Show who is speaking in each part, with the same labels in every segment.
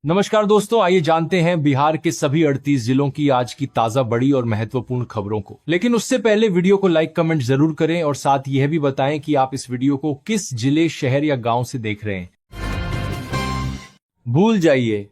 Speaker 1: नमस्कार दोस्तों, आइए जानते हैं बिहार के सभी 38 जिलों की आज की ताजा बड़ी और महत्वपूर्ण खबरों को। लेकिन उससे पहले वीडियो को लाइक कमेंट जरूर करें और साथ यह भी बताएं कि आप इस वीडियो को किस जिले, शहर या गांव से देख रहे हैं। भूल जाइए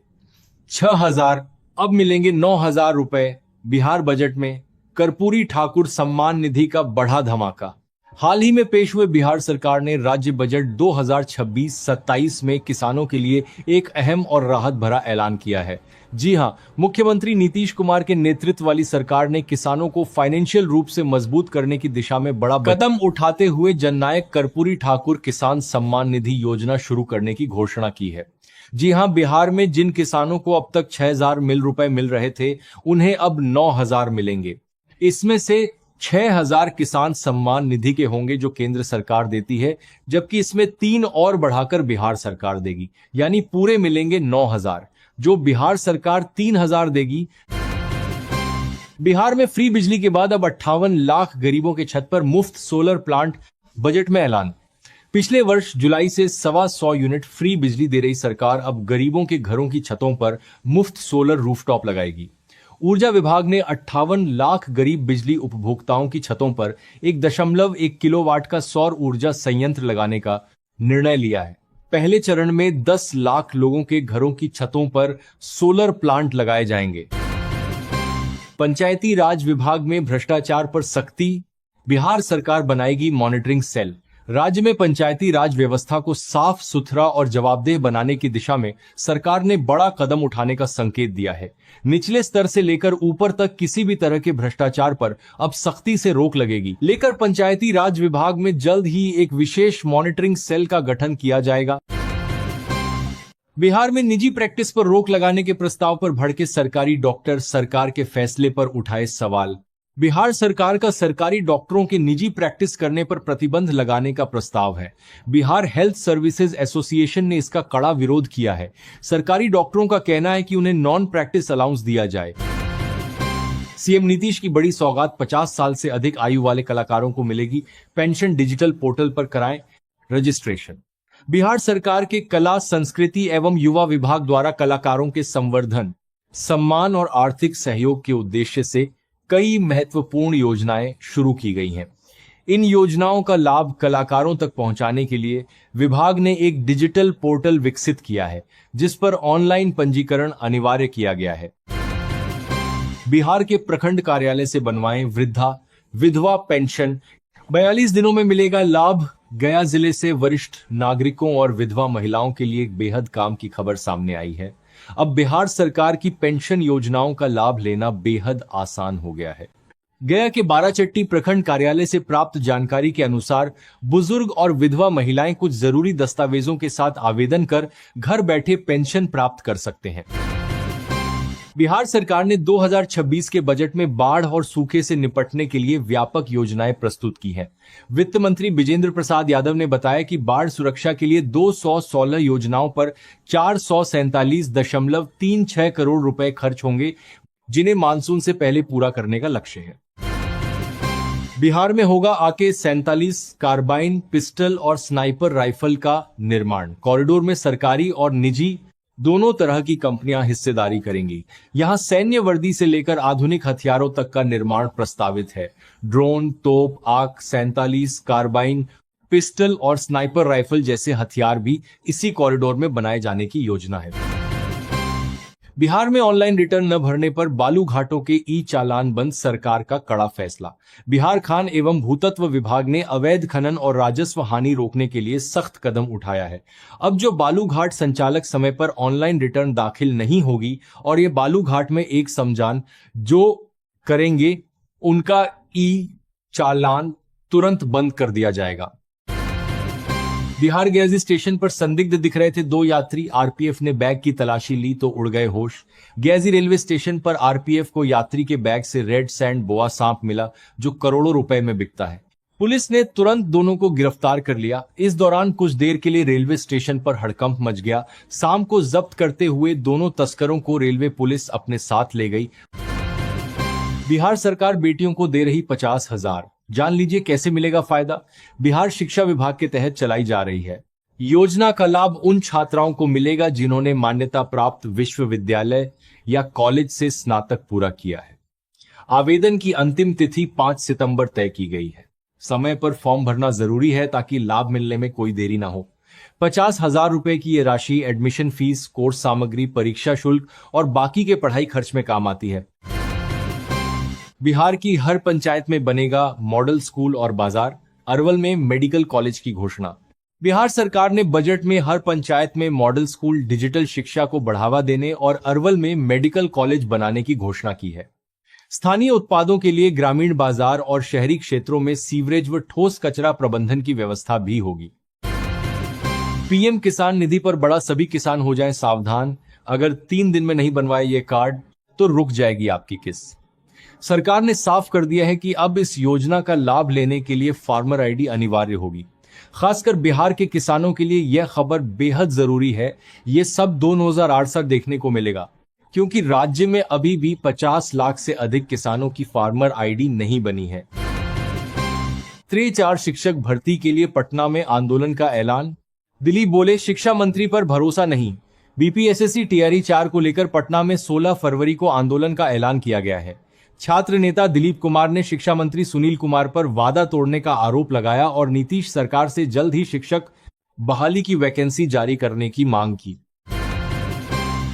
Speaker 1: 6,000, अब मिलेंगे 9,000 रुपए। बिहार बजट में कर्पूरी ठाकुर सम्मान निधि का बढ़ा धमाका। हाल ही में पेश हुए बिहार सरकार ने राज्य बजट 2026-27 में किसानों के लिए एक अहम और राहत भरा ऐलान किया है। जी हां, मुख्यमंत्री नीतीश कुमार के नेतृत्व वाली सरकार ने किसानों को फाइनेंशियल रूप से मजबूत करने की दिशा में बड़ा कदम उठाते हुए जननायक कर्पूरी ठाकुर किसान सम्मान निधि योजना शुरू करने की घोषणा की है। जी हां, बिहार में जिन किसानों को अब तक 6,000 रुपए मिल रहे थे, उन्हें अब 9,000 मिलेंगे। इसमें से 6,000 किसान सम्मान निधि के होंगे जो केंद्र सरकार देती है, जबकि इसमें 3 और बढ़ाकर बिहार सरकार देगी, यानी पूरे मिलेंगे 9,000, जो बिहार सरकार 3,000 देगी। बिहार में फ्री बिजली के बाद अब 58 लाख गरीबों के छत पर मुफ्त सोलर प्लांट, बजट में ऐलान। पिछले वर्ष जुलाई से 125 यूनिट फ्री बिजली दे रही सरकार अब गरीबों के घरों की छतों पर मुफ्त सोलर रूफटॉप लगाएगी। ऊर्जा विभाग ने 58 लाख गरीब बिजली उपभोक्ताओं की छतों पर 1.1 किलोवाट का सौर ऊर्जा संयंत्र लगाने का निर्णय लिया है। पहले चरण में 10 लाख लोगों के घरों की छतों पर सोलर प्लांट लगाए जाएंगे। पंचायती राज विभाग में भ्रष्टाचार पर सख्ती, बिहार सरकार बनाएगी मॉनिटरिंग सेल। राज्य में पंचायती राज व्यवस्था को साफ सुथरा और जवाबदेह बनाने की दिशा में सरकार ने बड़ा कदम उठाने का संकेत दिया है। निचले स्तर से लेकर ऊपर तक किसी भी तरह के भ्रष्टाचार पर अब सख्ती से रोक लगेगी। लेकर पंचायती राज विभाग में जल्द ही एक विशेष मॉनिटरिंग सेल का गठन किया जाएगा। बिहार में निजी प्रैक्टिस पर रोक लगाने के प्रस्ताव पर भड़के सरकारी डॉक्टर, सरकार के फैसले पर उठाए सवाल। बिहार सरकार का सरकारी डॉक्टरों के निजी प्रैक्टिस करने पर प्रतिबंध लगाने का प्रस्ताव है। बिहार हेल्थ सर्विसेज एसोसिएशन ने इसका कड़ा विरोध किया है। सरकारी डॉक्टरों का कहना है कि उन्हें नॉन प्रैक्टिस अलाउंस दिया जाए। सीएम नीतीश की बड़ी सौगात, 50 साल से अधिक आयु वाले कलाकारों को मिलेगी पेंशन। डिजिटल पोर्टल पर कराएं रजिस्ट्रेशन। बिहार सरकार के कला, संस्कृति एवं युवा विभाग द्वारा कलाकारों के संवर्धन, सम्मान और आर्थिक सहयोग के उद्देश्य से कई महत्वपूर्ण योजनाएं शुरू की गई हैं। इन योजनाओं का लाभ कलाकारों तक पहुंचाने के लिए विभाग ने एक डिजिटल पोर्टल विकसित किया है, जिस पर ऑनलाइन पंजीकरण अनिवार्य किया गया है। बिहार के प्रखंड कार्यालय से बनवाएं वृद्धा विधवा पेंशन, 42 दिनों में मिलेगा लाभ। गया जिले से वरिष्ठ नागरिकों और विधवा महिलाओं के लिए एक बेहद काम की खबर सामने आई है। अब बिहार सरकार की पेंशन योजनाओं का लाभ लेना बेहद आसान हो गया है। गया के बाराचट्टी प्रखंड कार्यालय से प्राप्त जानकारी के अनुसार बुजुर्ग और विधवा महिलाएं कुछ जरूरी दस्तावेजों के साथ आवेदन कर घर बैठे पेंशन प्राप्त कर सकते हैं। बिहार सरकार ने 2026 के बजट में बाढ़ और सूखे से निपटने के लिए व्यापक योजनाएं प्रस्तुत की हैं। वित्त मंत्री विजेंद्र प्रसाद यादव ने बताया कि बाढ़ सुरक्षा के लिए 216 योजनाओं पर 447.36 करोड़ रुपए खर्च होंगे, जिन्हें मानसून से पहले पूरा करने का लक्ष्य है। बिहार में होगा AK-47 कार्बाइन, पिस्टल और स्नाइपर राइफल का निर्माण। कॉरिडोर में सरकारी और निजी दोनों तरह की कंपनियां हिस्सेदारी करेंगी। यहां सैन्य वर्दी से लेकर आधुनिक हथियारों तक का निर्माण प्रस्तावित है। ड्रोन, तोप, AK-47 कार्बाइन, पिस्टल और स्नाइपर राइफल जैसे हथियार भी इसी कॉरिडोर में बनाए जाने की योजना है। बिहार में ऑनलाइन रिटर्न न भरने पर बालू घाटों के चालान बंद, सरकार का कड़ा फैसला। बिहार खान एवं भूतत्व विभाग ने अवैध खनन और राजस्व हानि रोकने के लिए सख्त कदम उठाया है। अब जो बालू घाट संचालक समय पर ऑनलाइन रिटर्न दाखिल नहीं होगी और ये बालू घाट में एक समझान जो करेंगे, उनका चालान तुरंत बंद कर दिया जाएगा। बिहार गयाजी स्टेशन पर संदिग्ध दिख रहे थे 2 यात्री, आरपीएफ ने बैग की तलाशी ली तो उड़ गए होश। गयाजी रेलवे स्टेशन पर आरपीएफ को यात्री के बैग से रेड सैंड बोआ सांप मिला, जो करोड़ों रुपए में बिकता है। पुलिस ने तुरंत दोनों को गिरफ्तार कर लिया। इस दौरान कुछ देर के लिए रेलवे स्टेशन पर हड़कंप मच गया। सांप को जब्त करते हुए दोनों तस्करों को रेलवे पुलिस अपने साथ ले गई। बिहार सरकार बेटियों को दे रही 50,000, जान लीजिए कैसे मिलेगा फायदा। बिहार शिक्षा विभाग के तहत चलाई जा रही है योजना का लाभ उन छात्राओं को मिलेगा जिन्होंने मान्यता प्राप्त विश्वविद्यालय या कॉलेज से स्नातक पूरा किया है। आवेदन की अंतिम तिथि 5 सितंबर तय की गई है। समय पर फॉर्म भरना जरूरी है ताकि लाभ मिलने में कोई देरी ना हो। 50,000 रुपए की ये राशि एडमिशन फीस, कोर्स सामग्री, परीक्षा शुल्क और बाकी के पढ़ाई खर्च में काम आती है। बिहार की हर पंचायत में बनेगा मॉडल स्कूल और बाजार। अरवल में मेडिकल कॉलेज की घोषणा। बिहार सरकार ने बजट में हर पंचायत में मॉडल स्कूल, डिजिटल शिक्षा को बढ़ावा देने और अरवल में मेडिकल कॉलेज बनाने की घोषणा की है। स्थानीय उत्पादों के लिए ग्रामीण बाजार और शहरी क्षेत्रों में सीवरेज व ठोस कचरा प्रबंधन की व्यवस्था भी होगी। पीएम किसान निधि पर बड़ा, सभी किसान हो जाएं सावधान। अगर 3 दिन में नहीं बनवाए ये कार्ड तो रुक जाएगी आपकी किस्त। सरकार ने साफ कर दिया है कि अब इस योजना का लाभ लेने के लिए फार्मर आईडी अनिवार्य होगी। खासकर बिहार के किसानों के लिए यह खबर बेहद जरूरी है। ये सब 2068 देखने को मिलेगा, क्योंकि राज्य में अभी भी 50 लाख से अधिक किसानों की फार्मर आईडी नहीं बनी है। 4 शिक्षक भर्ती के लिए पटना में आंदोलन का ऐलान। दिलीप बोले, शिक्षा मंत्री पर भरोसा नहीं। बीपीएसएससी टीआरई 4 को लेकर पटना में 16 फरवरी को आंदोलन का ऐलान किया गया है। छात्र नेता दिलीप कुमार ने शिक्षा मंत्री सुनील कुमार पर वादा तोड़ने का आरोप लगाया और नीतीश सरकार से जल्द ही शिक्षक बहाली की वैकेंसी जारी करने की मांग की।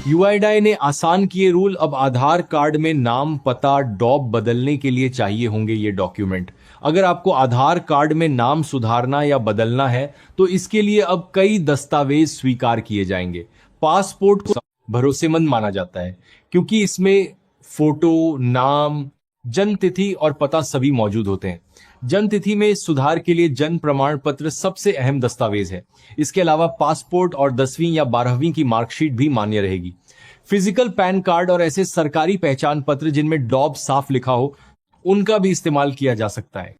Speaker 1: यूआईडीएआई ने आसान किए रूल। अब आधार कार्ड में नाम, पता, डॉब बदलने के लिए चाहिए होंगे ये डॉक्यूमेंट। अगर आपको आधार कार्ड में नाम सुधारना या बदलना है तो इसके लिए अब कई दस्तावेज स्वीकार किए जाएंगे। पासपोर्ट को भरोसेमंद माना जाता है क्योंकि इसमें फोटो, नाम, जन्म तिथि और पता सभी मौजूद होते हैं। जन्म तिथि में सुधार के लिए जन्म प्रमाण पत्र सबसे अहम दस्तावेज है। इसके अलावा पासपोर्ट और 10वीं या 12वीं की मार्कशीट भी मान्य रहेगी। फिजिकल पैन कार्ड और ऐसे सरकारी पहचान पत्र जिनमें डॉब साफ लिखा हो, उनका भी इस्तेमाल किया जा सकता है।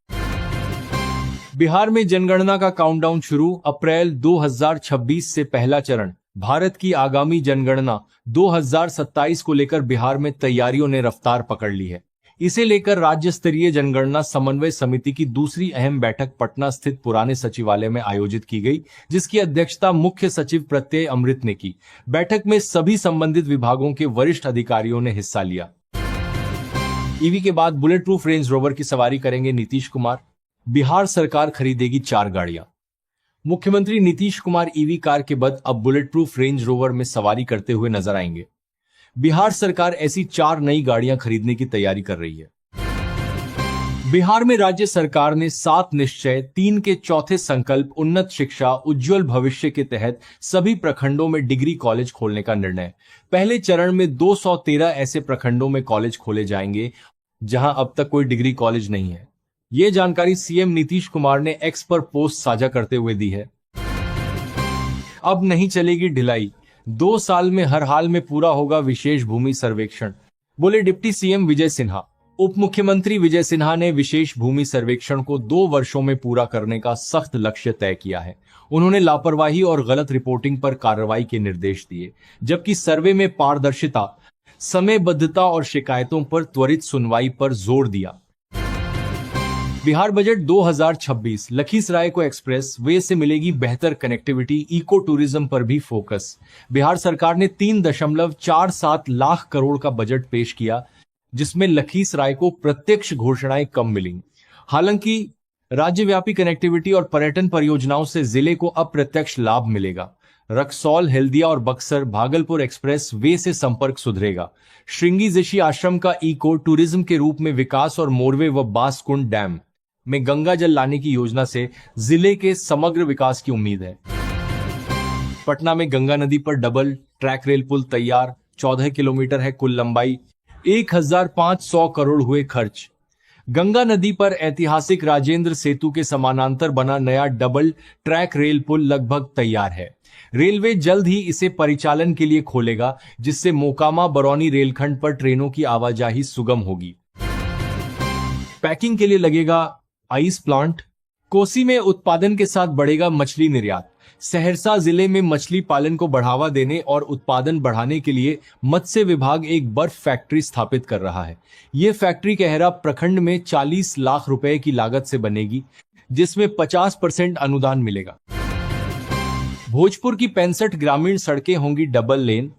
Speaker 1: बिहार में जनगणना का काउंटडाउन शुरू। अप्रैल 2026 से पहला चरण। भारत की आगामी जनगणना 2027 को लेकर बिहार में तैयारियों ने रफ्तार पकड़ ली है। इसे लेकर राज्य स्तरीय जनगणना समन्वय समिति की दूसरी अहम बैठक पटना स्थित पुराने सचिवालय में आयोजित की गई, जिसकी अध्यक्षता मुख्य सचिव प्रत्यय अमृत ने की। बैठक में सभी संबंधित विभागों के वरिष्ठ अधिकारियों ने हिस्सा लिया। ईवी के बाद बुलेट प्रूफ रेंज रोवर की सवारी करेंगे नीतीश कुमार। बिहार सरकार खरीदेगी 4 गाड़ियां। मुख्यमंत्री नीतीश कुमार ईवी कार के बाद अब बुलेट प्रूफ रेंज रोवर में सवारी करते हुए नजर आएंगे। बिहार सरकार ऐसी 4 नई गाड़ियां खरीदने की तैयारी कर रही है। बिहार में राज्य सरकार ने 7 निश्चय, 3 के चौथे संकल्प, उन्नत शिक्षा, उज्जवल भविष्य के तहत सभी प्रखंडों में डिग्री कॉलेज खोलने का निर्णय। पहले चरण में 213 ऐसे प्रखंडों में कॉलेज खोले जाएंगे जहां अब तक कोई डिग्री कॉलेज नहीं है। ये जानकारी सीएम नीतीश कुमार ने एक्स पर पोस्ट साझा करते हुए दी है। अब नहीं चलेगी ढिलाई। 2 साल में हर हाल में पूरा होगा विशेष भूमि सर्वेक्षण, बोले डिप्टी सीएम विजय सिन्हा। उप मुख्यमंत्री विजय सिन्हा ने विशेष भूमि सर्वेक्षण को 2 वर्षों में पूरा करने का सख्त लक्ष्य तय किया है। उन्होंने लापरवाही और गलत रिपोर्टिंग पर कार्रवाई के निर्देश दिए, जबकि सर्वे में पारदर्शिता, समयबद्धता और शिकायतों पर त्वरित सुनवाई पर जोर दिया। बिहार बजट 2026। लखीसराय को एक्सप्रेस वे से मिलेगी बेहतर कनेक्टिविटी, इको टूरिज्म पर भी फोकस। बिहार सरकार ने 3.47 लाख करोड़ का बजट पेश किया, जिसमें लखीसराय को प्रत्यक्ष घोषणाएं कम मिली। हालांकि राज्यव्यापी कनेक्टिविटी और पर्यटन परियोजनाओं से जिले को अप्रत्यक्ष लाभ मिलेगा। रक्सौल, हल्दिया और बक्सर भागलपुर एक्सप्रेस वे से संपर्क सुधरेगा। श्रृंगी ऋषि आश्रम का इको टूरिज्म के रूप में विकास और मोरवे व बासकुंड डैम में गंगा जल लाने की योजना से जिले के समग्र विकास की उम्मीद है। पटना में गंगा नदी पर डबल ट्रैक रेल पुल तैयार, 14 किलोमीटर है कुल लंबाई, 1500 करोड़ हुए खर्च। गंगा नदी पर ऐतिहासिक राजेंद्र सेतु के समानांतर बना नया डबल ट्रैक रेल पुल लगभग तैयार है। रेलवे जल्द ही इसे परिचालन के लिए खोलेगा, जिससे मोकामा बरौनी रेलखंड पर ट्रेनों की आवाजाही सुगम होगी। पैकिंग के लिए लगेगा आइस प्लांट। कोसी में उत्पादन के साथ बढ़ेगा मछली निर्यात। सहरसा जिले में मछली पालन को बढ़ावा देने और उत्पादन बढ़ाने के लिए मत्स्य विभाग एक बर्फ फैक्ट्री स्थापित कर रहा है। ये फैक्ट्री कहरा प्रखंड में 40 लाख रुपए की लागत से बनेगी, जिसमें 50% अनुदान मिलेगा। भोजपुर की 65 ग्रामीण सड़कें होंगी डबल लेन,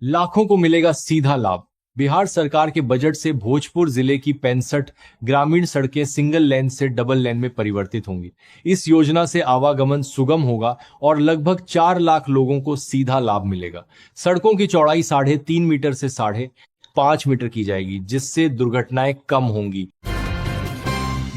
Speaker 1: लाखों को मिलेगा सीधा लाभ। बिहार सरकार के बजट से भोजपुर जिले की 65 ग्रामीण सड़कें सिंगल लेन से डबल लेन में परिवर्तित होंगी। इस योजना से आवागमन सुगम होगा और लगभग 4 लाख लोगों को सीधा लाभ मिलेगा। सड़कों की चौड़ाई 3.5 मीटर से 5.5 मीटर की जाएगी, जिससे दुर्घटनाएं कम होंगी।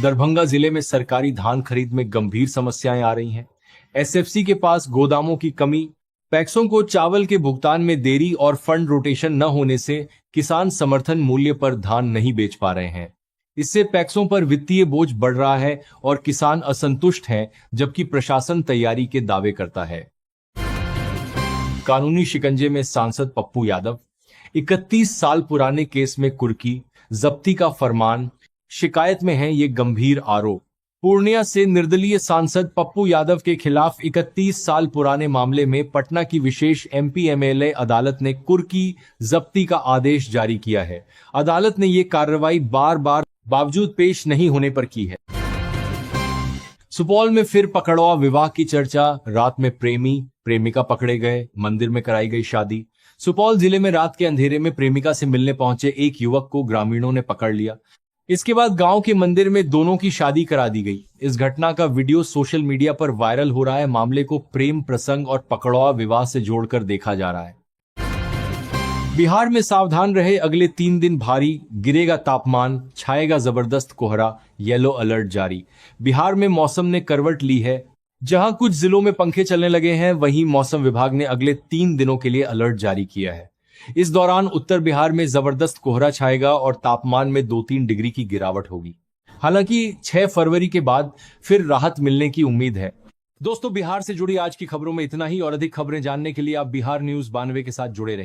Speaker 1: दरभंगा जिले में सरकारी धान खरीद में गंभीर समस्याएं आ रही हैं। एसएफसी के पास गोदामों की कमी, पैक्सों को चावल के भुगतान में देरी और फंड रोटेशन न होने से किसान समर्थन मूल्य पर धान नहीं बेच पा रहे हैं। इससे पैक्सों पर वित्तीय बोझ बढ़ रहा है और किसान असंतुष्ट हैं, जबकि प्रशासन तैयारी के दावे करता है। कानूनी शिकंजे में सांसद पप्पू यादव, 31 साल पुराने केस में कुर्की, जब्ती का फरमान, शिकायत में है ये गंभीर आरोप। पूर्णिया से निर्दलीय सांसद पप्पू यादव के खिलाफ 31 साल पुराने मामले में पटना की विशेष एमपी एमएलए अदालत ने कुर्की जब्ती का आदेश जारी किया है। अदालत ने ये कार्रवाई बार बावजूद पेश नहीं होने पर की है। सुपौल में फिर पकड़वा विवाह की चर्चा, रात में प्रेमी प्रेमिका पकड़े गए, मंदिर में कराई गई शादी। सुपौल जिले में रात के अंधेरे में प्रेमिका से मिलने पहुंचे एक युवक को ग्रामीणों ने पकड़ लिया। इसके बाद गांव के मंदिर में दोनों की शादी करा दी गई। इस घटना का वीडियो सोशल मीडिया पर वायरल हो रहा है। मामले को प्रेम प्रसंग और पकड़वा विवाह से जोड़कर देखा जा रहा है। बिहार में सावधान रहे, अगले 3 दिन भारी गिरेगा तापमान, छाएगा जबरदस्त कोहरा, येलो अलर्ट जारी। बिहार में मौसम ने करवट ली है। जहां कुछ जिलों में पंखे चलने लगे हैं, वहीं मौसम विभाग ने अगले 3 दिनों के लिए अलर्ट जारी किया है। इस दौरान उत्तर बिहार में जबरदस्त कोहरा छाएगा और तापमान में 2-3 डिग्री की गिरावट होगी। हालांकि 6 फरवरी के बाद फिर राहत मिलने की उम्मीद है। दोस्तों, बिहार से जुड़ी आज की खबरों में इतना ही और अधिक खबरें जानने के लिए आप बिहार न्यूज़ 92 के साथ जुड़े रहिए।